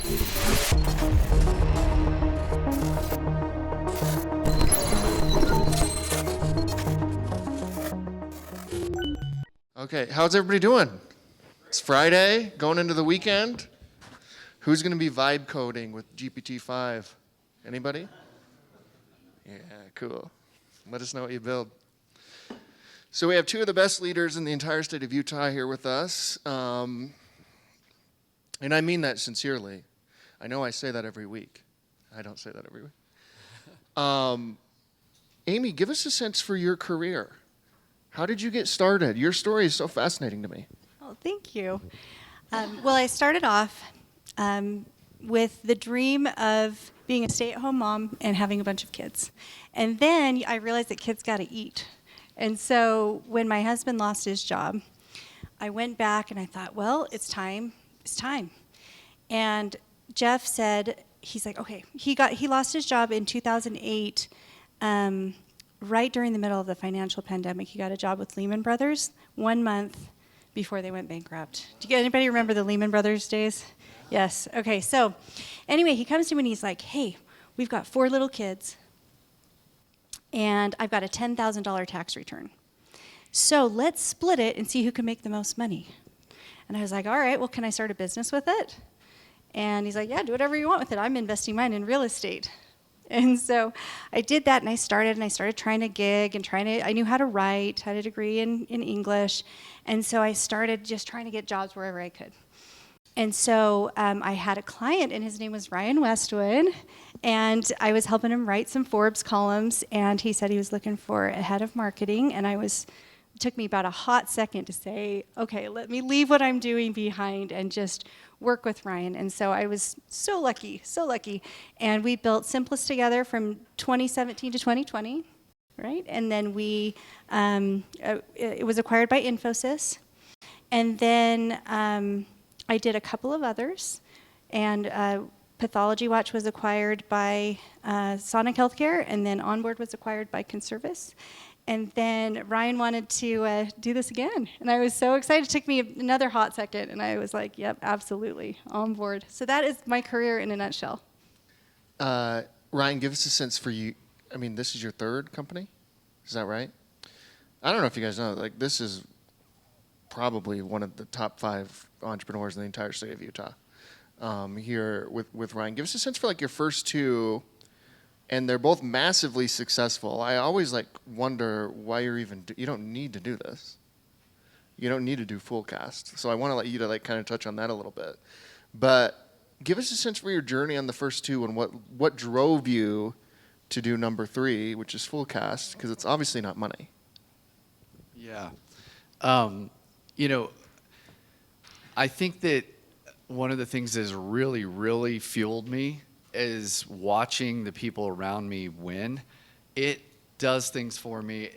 Okay, how's everybody doing? It's Friday, going into the weekend. Who's going to be vibe coding with GPT-5? Anybody? Yeah, cool. Let us know what you build. So we have two of the best leaders in the entire state of Utah here with us. And I mean that sincerely. I know I say that every week. I don't say that every week. Amy, give us a sense for your career. How did you get started? Your story is so fascinating to me. Oh, thank you. Well, I started off with the dream of being a stay-at-home mom and having a bunch of kids. And then I realized that kids got to eat. And so when my husband lost his job, I went back and I thought, well, it's time. It's time. And Jeff said, he's like, okay, he lost his job in 2008, right during the middle of the financial pandemic. He got a job with Lehman Brothers 1 month before they went bankrupt. Do anybody remember the Lehman Brothers days? Yes. Okay. So anyway, he comes to me and he's like, hey, we've got 4 little kids and I've got a $10,000 tax return. So let's split it and see who can make the most money. And I was like, all right, well, can I start a business with it? And he's like, yeah, do whatever you want with it. I'm investing mine in real estate. And so I did that, and I started trying to gig and I knew how to write, had a degree in English. And so I started just trying to get jobs wherever I could. And so I had a client, and his name was Ryan Westwood, and I was helping him write some Forbes columns, and he said he was looking for a head of marketing, and it took me about a hot second to say, okay, let me leave what I'm doing behind and just work with Ryan. And so I was so lucky. And we built Simplest together from 2017 to 2020, right? And then it was acquired by Infosys. And then I did a couple of others. And Pathology Watch was acquired by Sonic Healthcare, and then Onboard was acquired by Conservice. And then Ryan wanted to do this again. And I was so excited. It took me another hot second. And I was like, yep, absolutely, on board. So that is my career in a nutshell. Ryan, give us a sense for you. I mean, this is your 3rd company? Is that right? I don't know if you guys know, like, this is probably one of the top 5 entrepreneurs in the entire state of Utah. Here with Ryan. Give us a sense for, like, your first 2. And they're both massively successful. I always wonder why you don't need to do this. You don't need to do Fullcast. So I want to let you to kind of touch on that a little bit. But give us a sense for your journey on the first 2 and what drove you to do number 3, which is Fullcast, because it's obviously not money. Yeah. I think that one of the things that has really, really fueled me is watching the people around me win. It does things for me.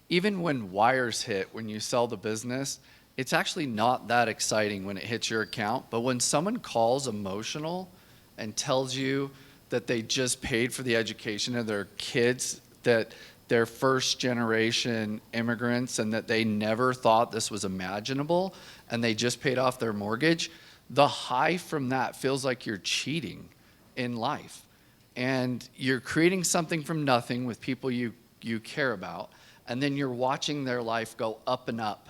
Even when wires hit, when you sell the business, it's actually not that exciting when it hits your account. But when someone calls emotional and tells you that they just paid for the education of their kids, that they're first generation immigrants and that they never thought this was imaginable and they just paid off their mortgage, the high from that feels like you're cheating in life. And you're creating something from nothing with people you care about, and then you're watching their life go up and up.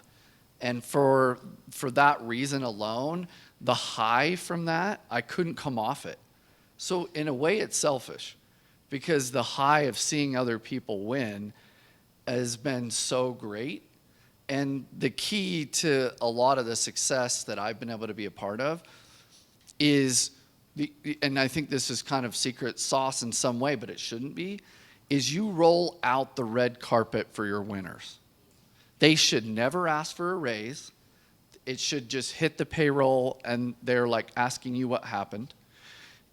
And for that reason alone, the high from that, I couldn't come off it. So in a way, it's selfish, because the high of seeing other people win has been so great. And the key to a lot of the success that I've been able to be a part of is, and I think this is kind of secret sauce in some way, but it shouldn't be, is you roll out the red carpet for your winners. They should never ask for a raise. It should just hit the payroll and they're asking you what happened.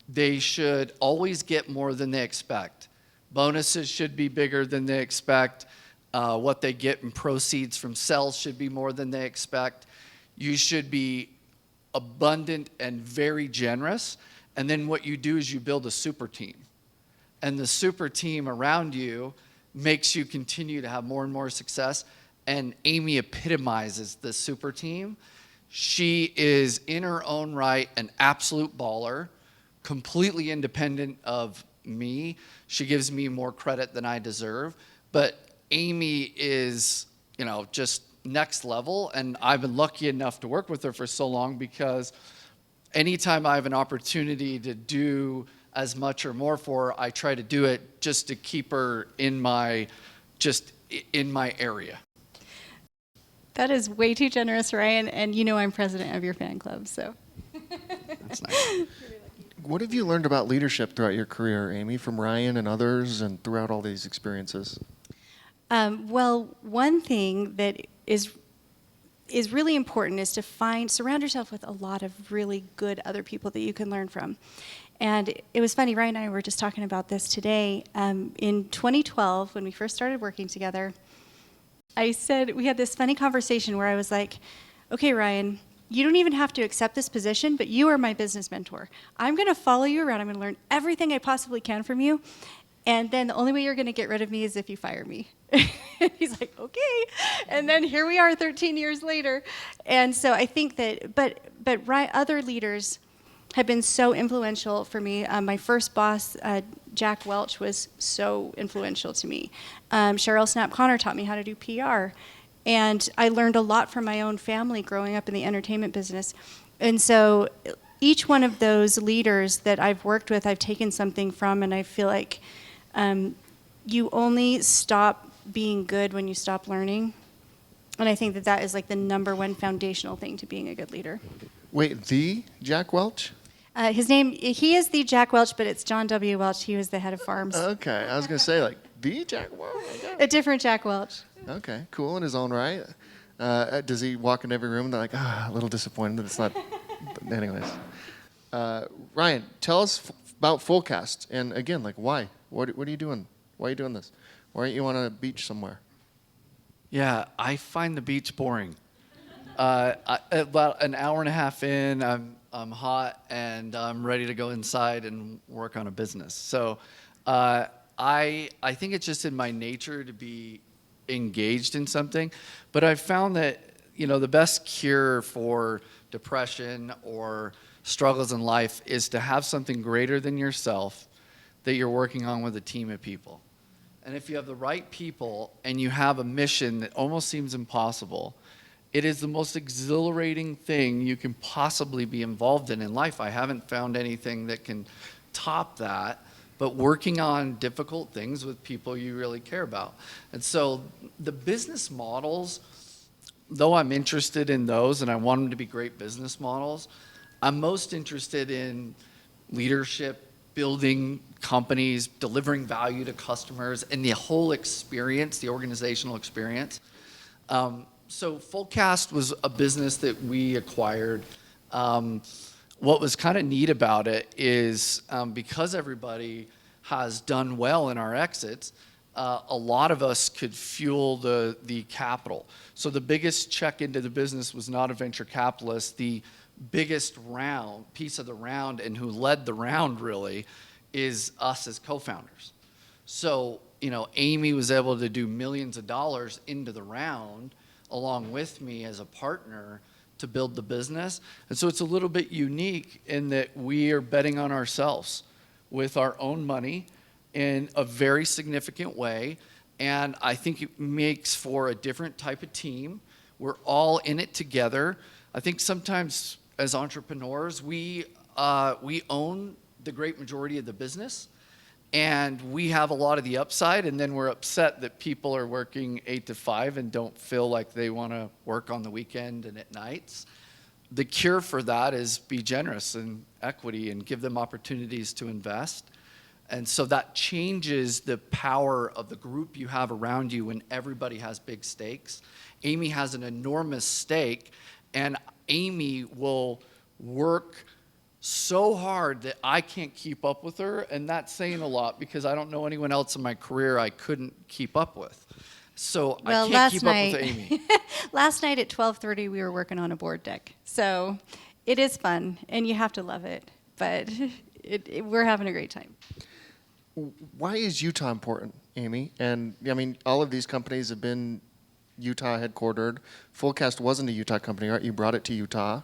They should always get more than they expect. Bonuses should be bigger than they expect. What they get in proceeds from sales should be more than they expect. You should be abundant and very generous. And then what you do is you build a super team. And the super team around you makes you continue to have more and more success. And Amy epitomizes the super team. She is in her own right an absolute baller, completely independent of me. She gives me more credit than I deserve. But Amy is, just next level. And I've been lucky enough to work with her for so long because anytime I have an opportunity to do as much or more for her, I try to do it just to keep her in my area. That is way too generous, Ryan. And I'm president of your fan club, so. That's nice. What have you learned about leadership throughout your career, Amy, from Ryan and others and throughout all these experiences? Well, one thing that is really important is to surround yourself with a lot of really good other people that you can learn from. And it was funny, Ryan and I were just talking about this today. In 2012, when we first started working together, we had this funny conversation where I was like, okay, Ryan, you don't even have to accept this position, but you are my business mentor. I'm going to follow you around. I'm going to learn everything I possibly can from you. And then the only way you're going to get rid of me is if you fire me. He's like, okay. And then here we are 13 years later. And so I think that, but other leaders have been so influential for me. My first boss, Jack Welch, was so influential to me. Cheryl Snap Connor taught me how to do PR. And I learned a lot from my own family growing up in the entertainment business. And so each one of those leaders that I've worked with, I've taken something from, and I feel like you only stop being good when you stop learning. And I think that is like the number one foundational thing to being a good leader. Wait, the Jack Welch? He is the Jack Welch, but it's John W. Welch. He was the head of farms. Okay, I was going to say, like, the Jack Welch? A different Jack Welch. Okay, cool in his own right. Does he walk in every room and they're like, a little disappointed that it's not... But anyways. Ryan, tell us about Fullcast. And again, like, why? What are you doing? Why are you doing this? Why aren't you on a beach somewhere? Yeah, I find the beach boring. About an hour and a half in, I'm hot and I'm ready to go inside and work on a business. So I think it's just in my nature to be engaged in something. But I've found that the best cure for depression or struggles in life is to have something greater than yourself that you're working on with a team of people. And if you have the right people and you have a mission that almost seems impossible, it is the most exhilarating thing you can possibly be involved in life. I haven't found anything that can top that, but working on difficult things with people you really care about. And so the business models, though I'm interested in those and I want them to be great business models, I'm most interested in leadership, building companies, delivering value to customers, and the whole experience, the organizational experience. So Fullcast was a business that we acquired. What was kind of neat about it is because everybody has done well in our exits, a lot of us could fuel the capital. So the biggest check into the business was not a venture capitalist. The biggest piece of the round, and who led the round really, is us as co-founders. So, Amy was able to do millions of dollars into the round along with me as a partner to build the business. And so it's a little bit unique in that we are betting on ourselves with our own money in a very significant way. And I think it makes for a different type of team. We're all in it together. I think sometimes as entrepreneurs, we own the great majority of the business, and we have a lot of the upside, and then we're upset that people are working 8 to 5 and don't feel like they want to work on the weekend and at nights. The cure for that is be generous and equity and give them opportunities to invest. And so that changes the power of the group you have around you when everybody has big stakes. Amy has an enormous stake, and Amy will work so hard that I can't keep up with her, and that's saying a lot because I don't know anyone else in my career I couldn't keep up with. So I can't keep up with Amy. Last night at 12:30, we were working on a board deck. So it is fun, and you have to love it, but we're having a great time. Why is Utah important, Amy? And I mean, all of these companies have been Utah headquartered. Fullcast wasn't a Utah company, right? You brought it to Utah.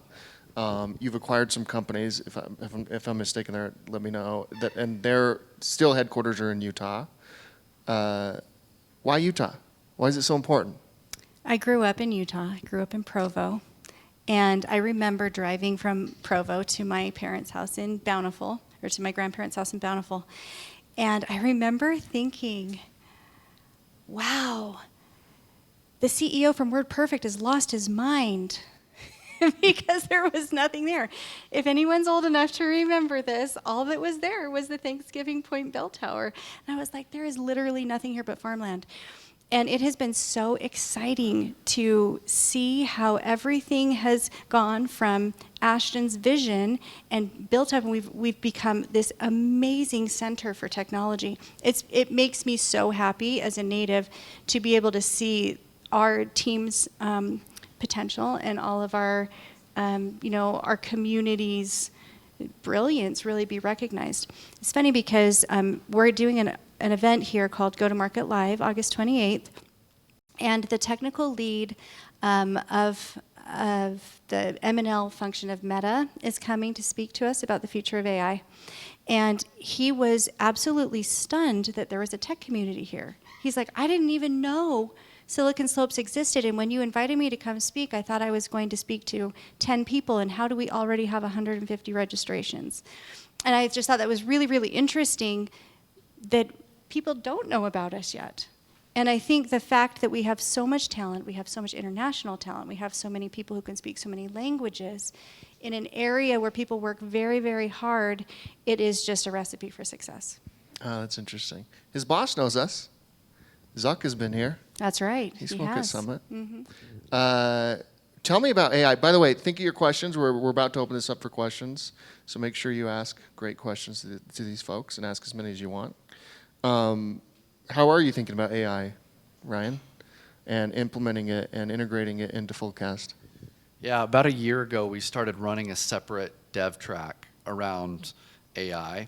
You've acquired some companies. If I'm mistaken, there, let me know. And their still headquarters are in Utah. Why Utah? Why is it so important? I grew up in Utah. I grew up in Provo. And I remember driving from Provo to my parents' house in Bountiful, or to my grandparents' house in Bountiful. And I remember thinking, wow, the CEO from WordPerfect has lost his mind because there was nothing there. If anyone's old enough to remember this, all that was there was the Thanksgiving Point bell tower. And I was like, there is literally nothing here but farmland. And it has been so exciting to see how everything has gone from Ashton's vision and built up, and we've become this amazing center for technology. It makes me so happy as a native to be able to see our team's potential and all of our, our community's brilliance really be recognized. It's funny because we're doing an event here called Go to Market Live, August 28th, and the technical lead of the M&L function of Meta is coming to speak to us about the future of AI. And he was absolutely stunned that there was a tech community here. He's like, I didn't even know Silicon Slopes existed, and when you invited me to come speak, I thought I was going to speak to 10 people, and how do we already have 150 registrations? And I just thought that was really, really interesting that people don't know about us yet. And I think the fact that we have so much talent, we have so much international talent, we have so many people who can speak so many languages, in an area where people work very, very hard, it is just a recipe for success. Oh, that's interesting. His boss knows us. Zuck has been here. That's right. He spoke at Summit. Mm-hmm. Tell me about AI. By the way, think of your questions. We're about to open this up for questions, so make sure you ask great questions to these folks and ask as many as you want. How are you thinking about AI, Ryan, and implementing it and integrating it into Fullcast? Yeah, about a year ago, we started running a separate dev track around AI.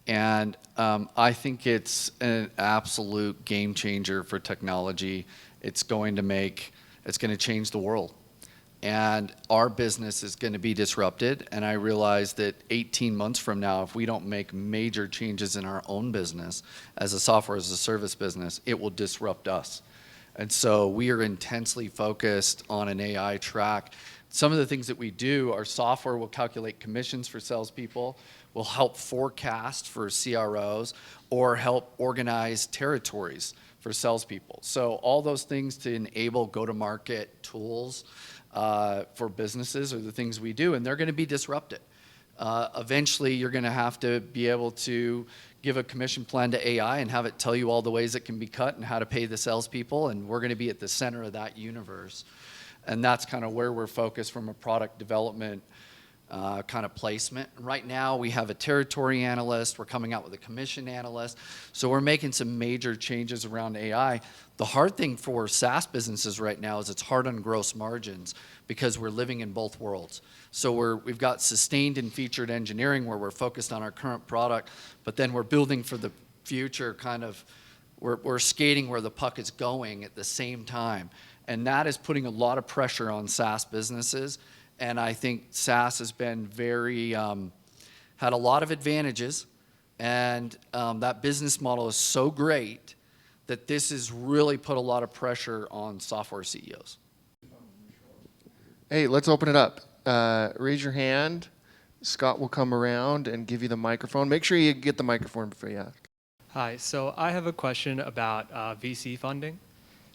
And I think it's an absolute game changer for technology. It's going to change the world. And our business is going to be disrupted. And I realize that 18 months from now, if we don't make major changes in our own business as a software as a service business, it will disrupt us. And so we are intensely focused on an AI track. Some of the things that we do, our software will calculate commissions for salespeople, will help forecast for CROs, or help organize territories for salespeople. So all those things to enable go-to-market tools for businesses are the things we do, and they're going to be disrupted. Eventually, you're going to have to be able to give a commission plan to AI and have it tell you all the ways it can be cut and how to pay the salespeople, and we're going to be at the center of that universe. And that's kind of where we're focused from a product development kind of placement. Right now, we have a territory analyst. We're coming out with a commission analyst. So we're making some major changes around AI. The hard thing for SaaS businesses right now is it's hard on gross margins because we're living in both worlds. So we've got sustained and featured engineering where we're focused on our current product, but then we're building for the future kind of, we're skating where the puck is going at the same time. And that is putting a lot of pressure on SaaS businesses. And I think SaaS has been had a lot of advantages. And that business model is so great that this has really put a lot of pressure on software CEOs. Hey, let's open it up. Raise your hand. Scott will come around and give you the microphone. Make sure you get the microphone before you ask. Hi, so I have a question about VC funding.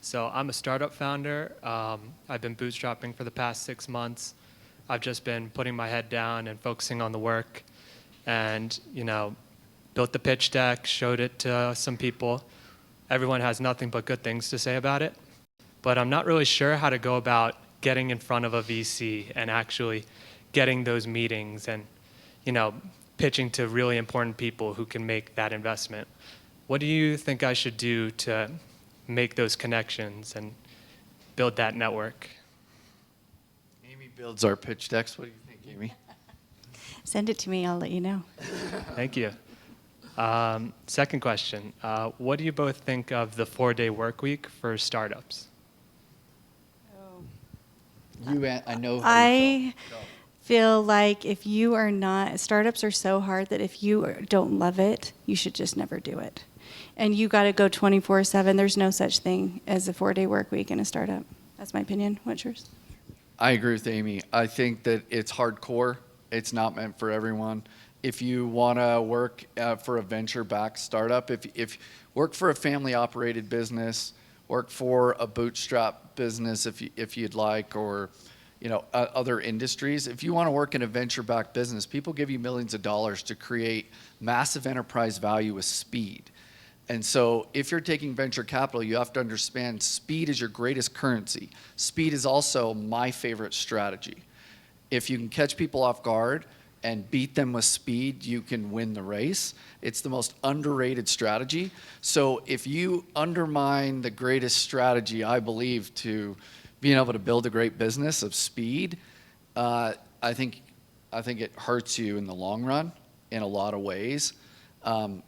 So I'm a startup founder. I've been bootstrapping for the past 6 months. I've just been putting my head down and focusing on the work and, built the pitch deck, showed it to some people. Everyone has nothing but good things to say about it. But I'm not really sure how to go about getting in front of a VC and actually getting those meetings and, pitching to really important people who can make that investment. What do you think I should do to make those connections and build that network? Amy builds our pitch decks. What do you think, Amy? Send it to me. I'll let you know. Thank you. Second question. What do you both think of the 4-day work week for startups? I know how you I feel. Go. feel like if you are not, startups are so hard that if you don't love it, you should just never do it. And you got to go 24/7. There's no such thing as a 4-day work week in a startup. That's my opinion. What's yours? I agree with Amy. I think that it's hardcore. It's not meant for everyone. If you want to work for a venture-backed startup, if work for a family-operated business, work for a bootstrap business if you'd like, or other industries. If you want to work in a venture-backed business, people give you millions of dollars to create massive enterprise value with speed. And so if you're taking venture capital, you have to understand speed is your greatest currency. Speed is also my favorite strategy. If you can catch people off guard and beat them with speed, you can win the race. It's the most underrated strategy. So if you undermine the greatest strategy, I believe, to being able to build a great business of speed, I think it hurts you in the long run in a lot of ways.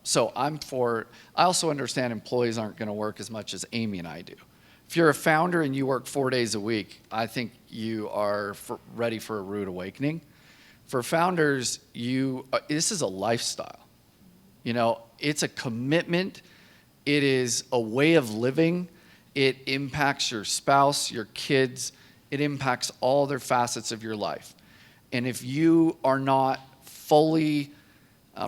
So I also understand employees aren't going to work as much as Amy and I do. If you're a founder and you work 4 days a week, I think you are ready for a rude awakening. For founders, this is a lifestyle. It's a commitment. It is a way of living. It impacts your spouse, your kids. It impacts all their facets of your life. And if you are not fully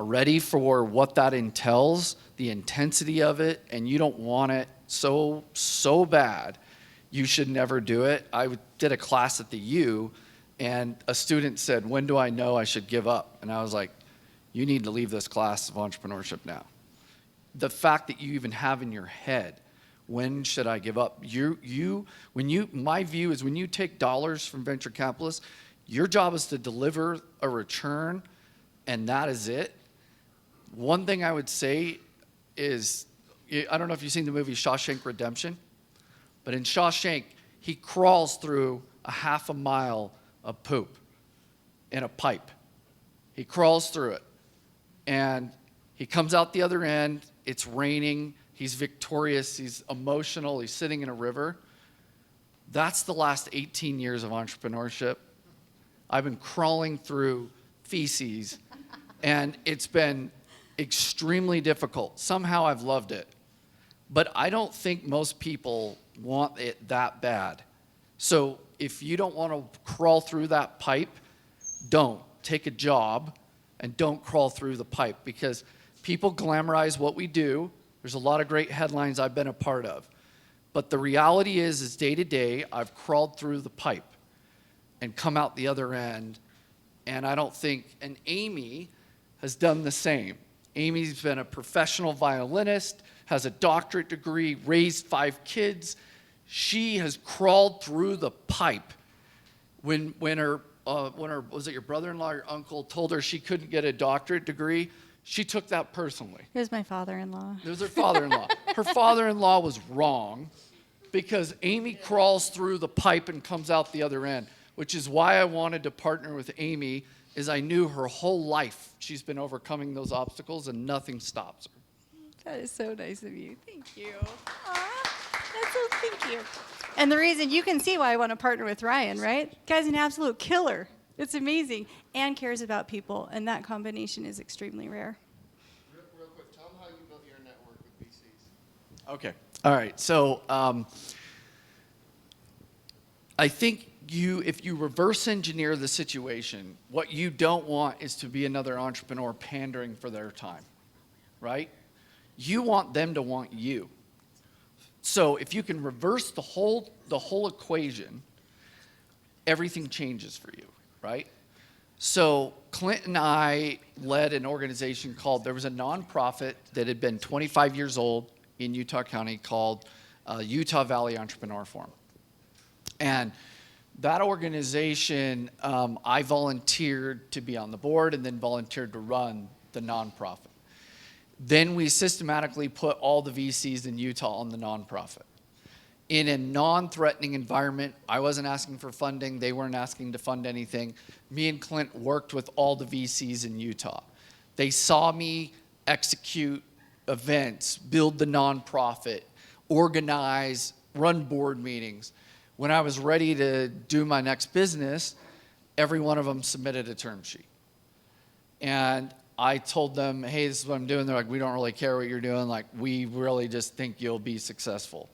ready for what that entails, the intensity of it, and you don't want it so bad, you should never do it. I did a class at the U, and a student said, "When do I know I should give up?" And I was like, "You need to leave this class of entrepreneurship now." The fact that you even have in your head, when should I give up? My view is when you take dollars from venture capitalists, your job is to deliver a return, and that is it. One thing I would say is, I don't know if you've seen the movie Shawshank Redemption, but in Shawshank, he crawls through a half a mile of poop in a pipe. He crawls through it, and he comes out the other end. It's raining. He's victorious. He's emotional. He's sitting in a river. That's the last 18 years of entrepreneurship. I've been crawling through feces, and it's been extremely difficult. Somehow I've loved it. But I don't think most people want it that bad. So if you don't want to crawl through that pipe, don't. Take a job and don't crawl through the pipe, because people glamorize what we do. There's a lot of great headlines I've been a part of. But the reality is day to day, I've crawled through the pipe and come out the other end. And I don't think, and Amy has done the same. Amy's been a professional violinist, has a doctorate degree, raised 5 kids. She has crawled through the pipe. When her was it your brother-in-law or uncle told her she couldn't get a doctorate degree, she took that personally. It was my father-in-law. It was her father-in-law. Her father-in-law was wrong, because Amy crawls through the pipe and comes out the other end, which is why I wanted to partner with Amy, is I knew her whole life she's been overcoming those obstacles and nothing stops her. That is so nice of you. Thank you. Thank you. And the reason, you can see why I want to partner with Ryan, right? Guy's an absolute killer. It's amazing. And cares about people. And that combination is extremely rare. Real quick, tell them how you built your network with VCs. Okay. All right. So I think if you reverse engineer the situation, what you don't want is to be another entrepreneur pandering for their time, right? You want them to want you. So if you can reverse the whole equation, everything changes for you, right? So Clint and I led an organization there was a nonprofit that had been 25 years old in Utah County called Utah Valley Entrepreneur Forum. And that organization, I volunteered to be on the board and then volunteered to run the nonprofit. Then we systematically put all the VCs in Utah on the nonprofit. In a non-threatening environment, I wasn't asking for funding. They weren't asking to fund anything. Me and Clint worked with all the VCs in Utah. They saw me execute events, build the nonprofit, organize, run board meetings. When I was ready to do my next business, every one of them submitted a term sheet. And I told them, hey, this is what I'm doing. They're like, we don't really care what you're doing. Like, we really just think you'll be successful.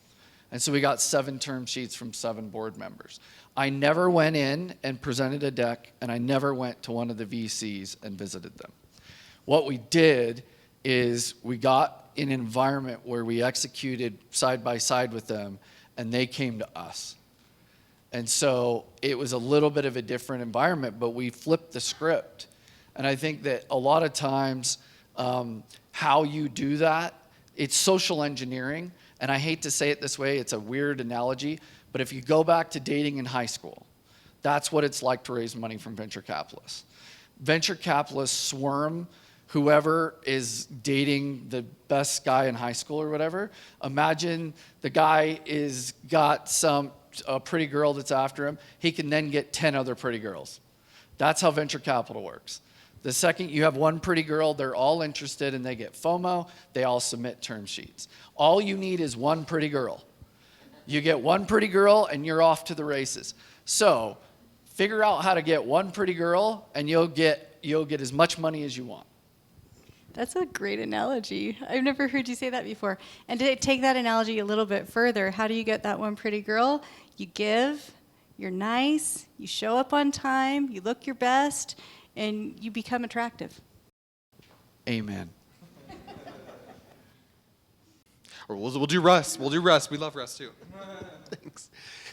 And so we got 7 term sheets from 7 board members. I never went in and presented a deck, and I never went to one of the VCs and visited them. What we did is we got in an environment where we executed side by side with them, and they came to us. And so it was a little bit of a different environment, but we flipped the script. And I think that a lot of times how you do that, it's social engineering. And I hate to say it this way, it's a weird analogy, but if you go back to dating in high school, that's what it's like to raise money from venture capitalists. Venture capitalists swarm whoever is dating the best guy in high school or whatever. Imagine the guy is got a pretty girl that's after him. He can then get 10 other pretty girls. That's how venture capital works. The second you have one pretty girl, they're all interested and they get FOMO. They all submit term sheets. All you need is one pretty girl. You get one pretty girl and you're off to the races. So figure out how to get one pretty girl and you'll get as much money as you want. That's a great analogy. I've never heard you say that before. And to take that analogy a little bit further, how do you get that one pretty girl? You give, you're nice, you show up on time, you look your best, and you become attractive. Amen. Or we'll do Russ. We'll do Russ. We love Russ too. Thanks.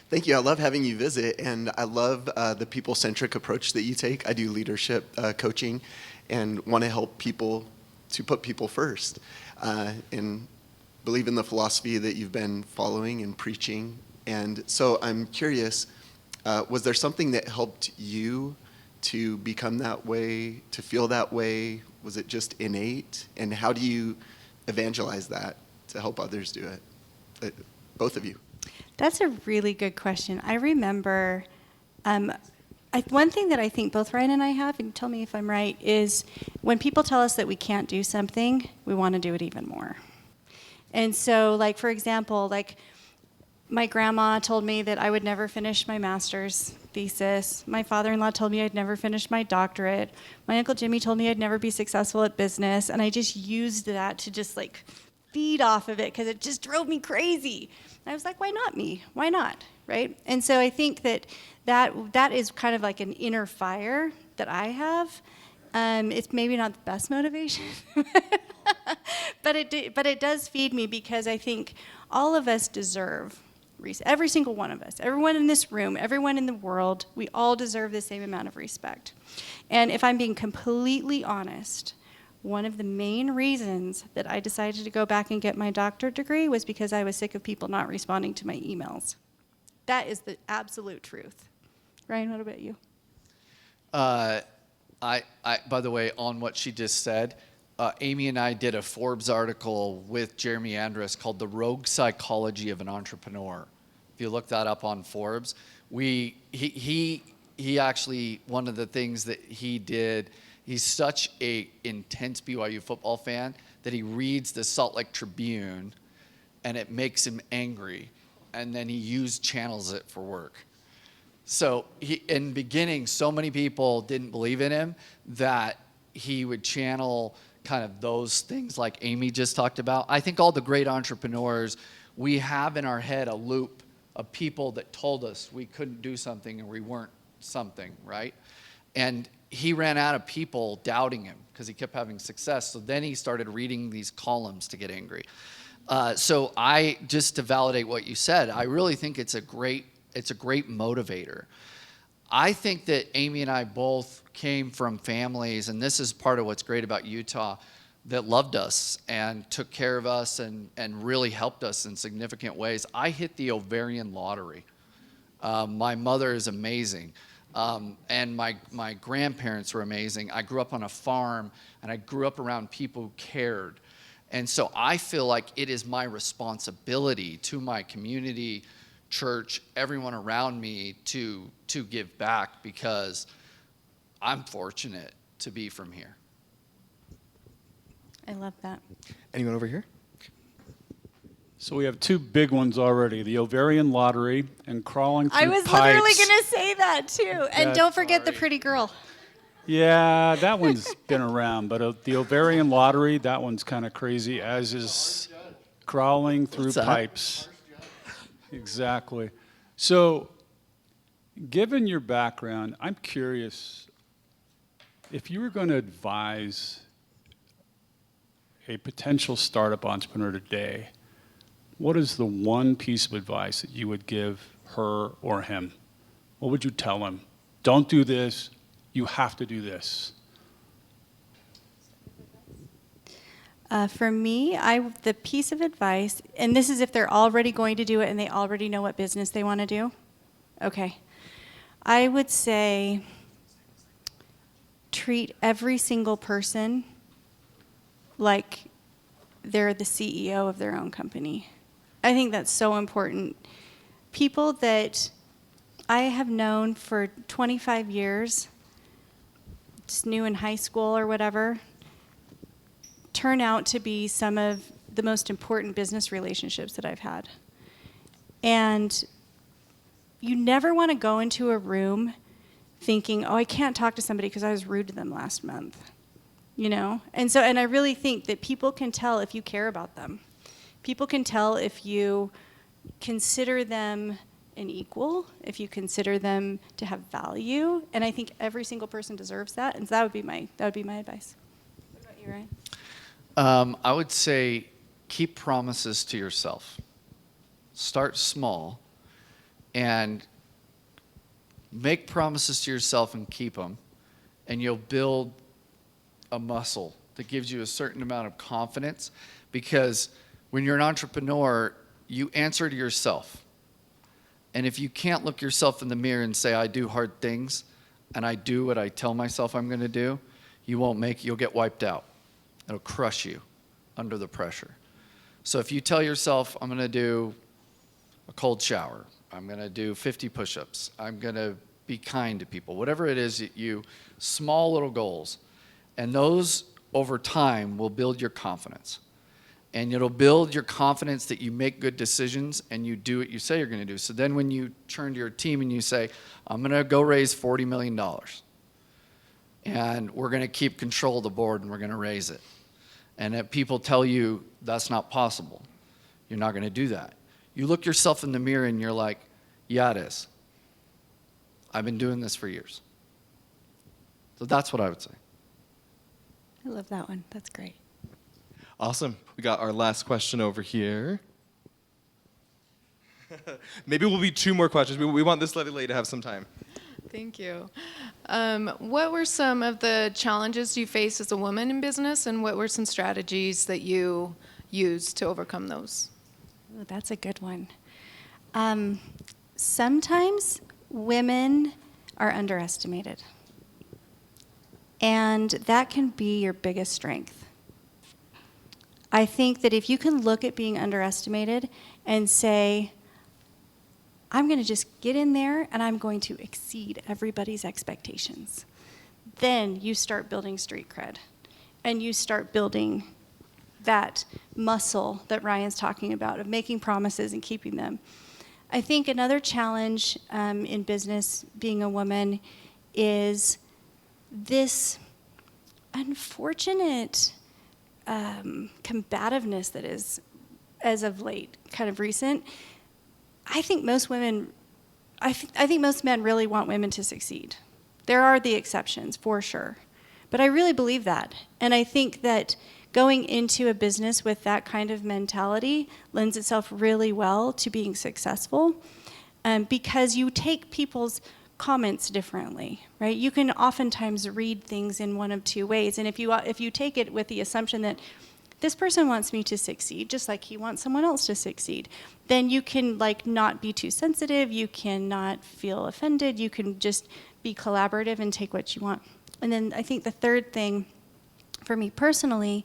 Thank you. I love having you visit, and I love the people-centric approach that you take. I do leadership coaching and want to help people to put people first and believe in the philosophy that you've been following and preaching. And so I'm curious, was there something that helped you to become that way, to feel that way? Was it just innate? And how do you evangelize that to help others do it? Both of you. That's a really good question. I remember one thing that I think both Ryan and I have, and tell me if I'm right, is when people tell us that we can't do something, we want to do it even more. And so, like, for example, like, my grandma told me that I would never finish my master's thesis. My father-in-law told me I'd never finish my doctorate. My Uncle Jimmy told me I'd never be successful at business. And I just used that to just, like, feed off of it because it just drove me crazy. And I was like, why not me? Why not, right? And so I think that is kind of like an inner fire that I have. It's maybe not the best motivation, but it does feed me because I think all of us deserve, every single one of us, everyone in this room, everyone in the world, we all deserve the same amount of respect. And if I'm being completely honest, one of the main reasons that I decided to go back and get my doctorate degree was because I was sick of people not responding to my emails. That is the absolute truth. Ryan, what about you? I by the way, on what she just said, Amy and I did a Forbes article with Jeremy Andrus called "The Rogue Psychology of an Entrepreneur." If you look that up on Forbes, he actually, one of the things that he did, he's such a intense BYU football fan that he reads the Salt Lake Tribune, and it makes him angry, and then he channels it for work. So in the beginning, so many people didn't believe in him that he would channel kind of those things like Amy just talked about. I think all the great entrepreneurs, we have in our head a loop of people that told us we couldn't do something or we weren't something, right? And he ran out of people doubting him because he kept having success. So then he started reading these columns to get angry. So just to validate what you said, I really think it's a great motivator. I think that Amy and I both came from families, and this is part of what's great about Utah, that loved us and took care of us and really helped us in significant ways. I hit the ovarian lottery. My mother is amazing. And my grandparents were amazing. I grew up on a farm, and I grew up around people who cared. And so I feel like it is my responsibility to my community, church, everyone around me to give back because I'm fortunate to be from here. I love that. Anyone over here? So we have two big ones already, the ovarian lottery and crawling through I was pipes. literally going to say that too. And don't forget the pretty girl. Yeah, that one's been around, but the ovarian lottery, that one's kind of crazy, as is crawling through What's that? pipes. Exactly. So, given your background, I'm curious, if you were going to advise a potential startup entrepreneur today, what is the one piece of advice that you would give her or him? What would you tell him? Don't do this. You have to do this. For me, the piece of advice, and this is if they're already going to do it and they already know what business they want to do. Okay. I would say treat every single person like they're the CEO of their own company. I think that's so important. People that I have known for 25 years, just new in high school or whatever, turn out to be some of the most important business relationships that I've had. And you never want to go into a room thinking, oh, I can't talk to somebody because I was rude to them last month, you know? And I really think that people can tell if you care about them. People can tell if you consider them an equal, if you consider them to have value, and I think every single person deserves that, and so that would be my advice. What about you, Ryan? I would say keep promises to yourself. Start small and make promises to yourself and keep them, and you'll build a muscle that gives you a certain amount of confidence, because when you're an entrepreneur, you answer to yourself. And if you can't look yourself in the mirror and say, I do hard things, and I do what I tell myself I'm going to do, you'll get wiped out. It'll crush you under the pressure. So if you tell yourself, I'm going to do a cold shower, I'm going to do 50 push-ups, I'm going to be kind to people, whatever it is that small little goals, and those over time will build your confidence. And it'll build your confidence that you make good decisions and you do what you say you're going to do. So then when you turn to your team and you say, I'm going to go raise $40 million, and we're going to keep control of the board and we're going to raise it. And if people tell you that's not possible, you're not going to do that. You look yourself in the mirror and you're like, yeah, it is. I've been doing this for years. So that's what I would say. I love that one. That's great. Awesome. We got our last question over here. Maybe we'll be two more questions. We want this lady to have some time. Thank you. What were some of the challenges you faced as a woman in business, and what were some strategies that you used to overcome those? Ooh, that's a good one. Sometimes women are underestimated. And that can be your biggest strength. I think that if you can look at being underestimated and say, I'm going to just get in there and I'm going to exceed everybody's expectations, then you start building street cred and you start building that muscle that Ryan's talking about of making promises and keeping them. I think another challenge in business, being a woman, is this unfortunate combativeness that is, as of late, kind of recent. I think most women, I think most men really want women to succeed. There are the exceptions, for sure. But I really believe that. And I think that going into a business with that kind of mentality lends itself really well to being successful, because you take people's comments differently, right? You can oftentimes read things in one of two ways, and if you take it with the assumption that this person wants me to succeed, just like he wants someone else to succeed, then you can not be too sensitive, you cannot feel offended, you can just be collaborative and take what you want. And then I think the third thing for me personally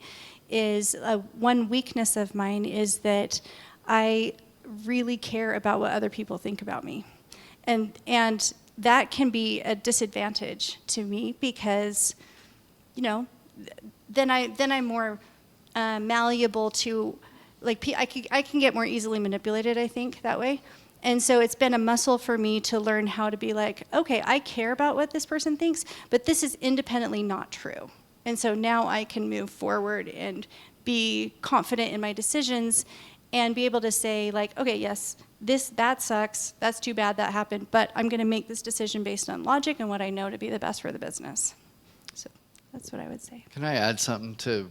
is one weakness of mine is that I really care about what other people think about me. And that can be a disadvantage to me because, then I'm more malleable to I can get more easily manipulated, I think, that way. And so it's been a muscle for me to learn how to be like, okay, I care about what this person thinks, but this is independently not true. And so now I can move forward and be confident in my decisions and be able to say, like, okay, yes, that sucks, that's too bad that happened, but I'm going to make this decision based on logic and what I know to be the best for the business. So that's what I would say. Can I add something to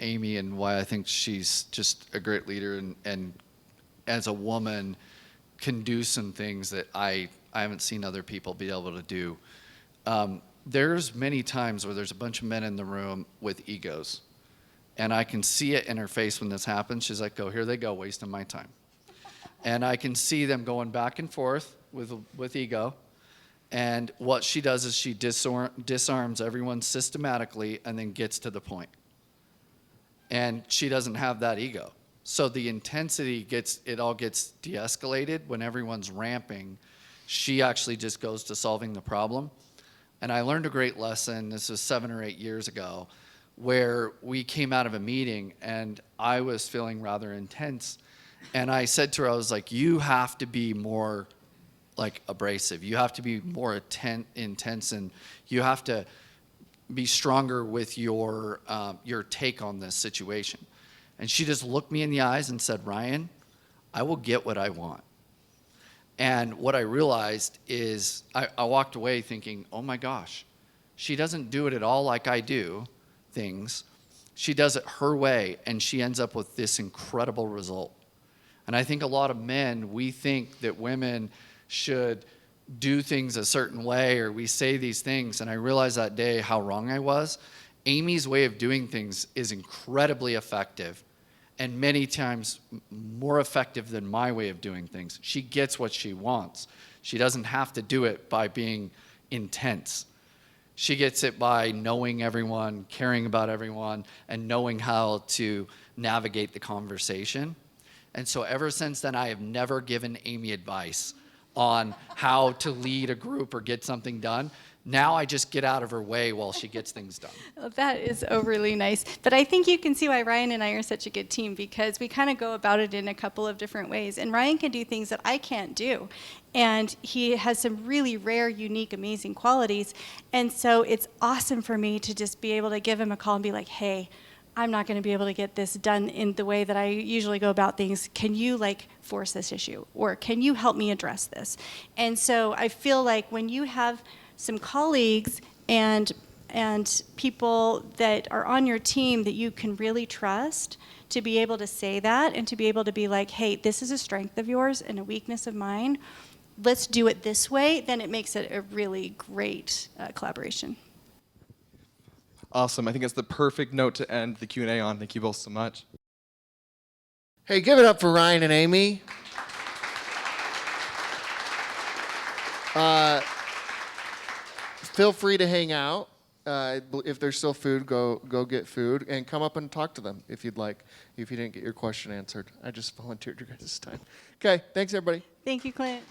Amy and why I think she's just a great leader and as a woman can do some things that I haven't seen other people be able to do. There's many times where there's a bunch of men in the room with egos. And I can see it in her face when this happens. She's like, oh, here they go, wasting my time. And I can see them going back and forth with ego. And what she does is she disarms everyone systematically and then gets to the point. And she doesn't have that ego. So the intensity all gets de-escalated when everyone's ramping. She actually just goes to solving the problem. And I learned a great lesson, this was 7 or 8 years ago, where we came out of a meeting and I was feeling rather intense. And I said to her, I was like, you have to be more like abrasive. You have to be more intense, and you have to be stronger with your take on this situation. And she just looked me in the eyes and said, Ryan, I will get what I want. And what I realized is I walked away thinking, oh my gosh, she doesn't do it at all like I do things. She does it her way, and she ends up with this incredible result. And I think a lot of men, we think that women should do things a certain way, or we say these things, and I realized that day how wrong I was. Amy's way of doing things is incredibly effective, and many times more effective than my way of doing things. She gets what she wants. She doesn't have to do it by being intense. She gets it by knowing everyone, caring about everyone, and knowing how to navigate the conversation. And so ever since then, I have never given Amy advice on how to lead a group or get something done. Now I just get out of her way while she gets things done. Well, that is overly nice. But I think you can see why Ryan and I are such a good team, because we kind of go about it in a couple of different ways. And Ryan can do things that I can't do. And he has some really rare, unique, amazing qualities. And so it's awesome for me to just be able to give him a call and be like, hey, I'm not going to be able to get this done in the way that I usually go about things. Can you force this issue? Or can you help me address this? And so I feel like when you have some colleagues and people that are on your team that you can really trust to be able to say that and to be able to be like, hey, this is a strength of yours and a weakness of mine. Let's do it this way. Then it makes it a really great collaboration. Awesome. I think it's the perfect note to end the Q&A on. Thank you both so much. Hey, give it up for Ryan and Amy. Feel free to hang out. If there's still food, go get food and come up and talk to them if you'd like, if you didn't get your question answered. I just volunteered your guys' time. Okay, thanks everybody. Thank you, Clint.